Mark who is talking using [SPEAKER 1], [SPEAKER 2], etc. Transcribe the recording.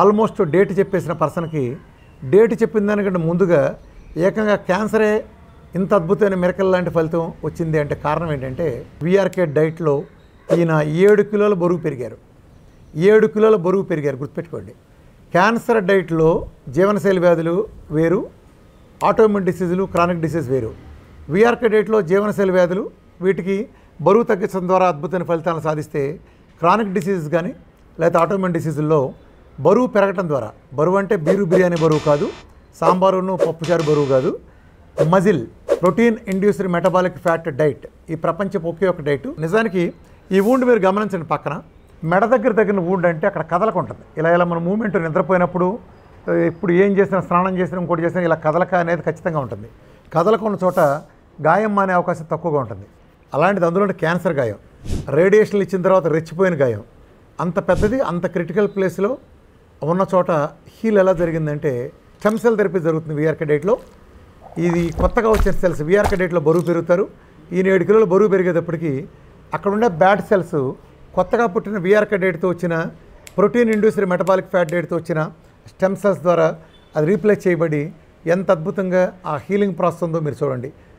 [SPEAKER 1] Almost date చెప్పేసిన పర్సన్కి date చెప్పిన దానికంటే ముందుగా ఏకంగా క్యాన్సరే ఇంత అద్భుతమైన మిరకల్ లాంటి ఫలితం వచ్చింది అంటే కారణం ఏంటంటే వీఆర్కే డైట్లో ఈయన 7 కిలోల బరువు పెరిగారు. 7 కిలోల బరువు పెరిగారు, గుర్తుపెట్టుకోండి. క్యాన్సర్ డైట్లో జీవనశైలి వ్యాధులు వేరు, ఆటోఇమ్యూన్ డిసీజులు, క్రానిక్ డిసీజ్ వేరు. వీఆర్కే డైట్లో జీవనశైలి వ్యాధులు వీటికి బరువు తగ్గించడం ద్వారా అద్భుతమైన ఫలితాలను సాధిస్తే, క్రానిక్ డిసీజ్ కానీ లేకపోతే ఆటోఇమ్యూన్ డిసీజుల్లో బరువు పెరగటం ద్వారా, బరువు అంటే బీరు బిర్యానీ బరువు కాదు, సాంబారును పప్పుచారు బరువు కాదు, muscle protein induced metabolic fat diet ఈ ప్రపంచపు ఒకే ఒక డైట్. నిజానికి ఈ వూండ్ మీరు గమనించండి, పక్కన మెడ దగ్గర తగిన వూండ్ అంటే అక్కడ కదలకుంటుంది. ఇలా మన మూమెంట్ నిద్రపోయినప్పుడు ఇప్పుడు ఏం చేసినా, స్నానం చేసినా, ఇంకోటి చేసినా ఇలా కదలక అనేది ఖచ్చితంగా ఉంటుంది. కదలకున్న చోట గాయం అనే అవకాశం తక్కువగా ఉంటుంది. అలాంటిది అందులో క్యాన్సర్ గాయం, రేడియేషన్లు ఇచ్చిన తర్వాత రెచ్చిపోయిన గాయం, అంత పెద్దది, అంత క్రిటికల్ ప్లేస్లో ఉన్న చోట హీల్ ఎలా జరిగిందంటే స్టెమ్ సెల్ థెరపీ జరుగుతుంది వీఆర్కే డైట్లో. ఇది కొత్తగా వచ్చిన సెల్స్ వీఆర్కే డైట్లో బరువు పెరుగుతారు. ఈయన 7 కిలోల బరువు పెరిగేటప్పటికి అక్కడ ఉండే బ్యాడ్ సెల్స్ కొత్తగా పుట్టిన వీఆర్కే డైట్తో వచ్చిన ప్రోటీన్ ఇండ్యూస్డ్ మెటబాలిక్ ఫ్యాట్ డైట్తో వచ్చిన స్టెమ్ సెల్స్ ద్వారా అది రీప్లేస్ చేయబడి ఎంత అద్భుతంగా ఆ హీలింగ్ ప్రాసెస్ ఉందో మీరు చూడండి.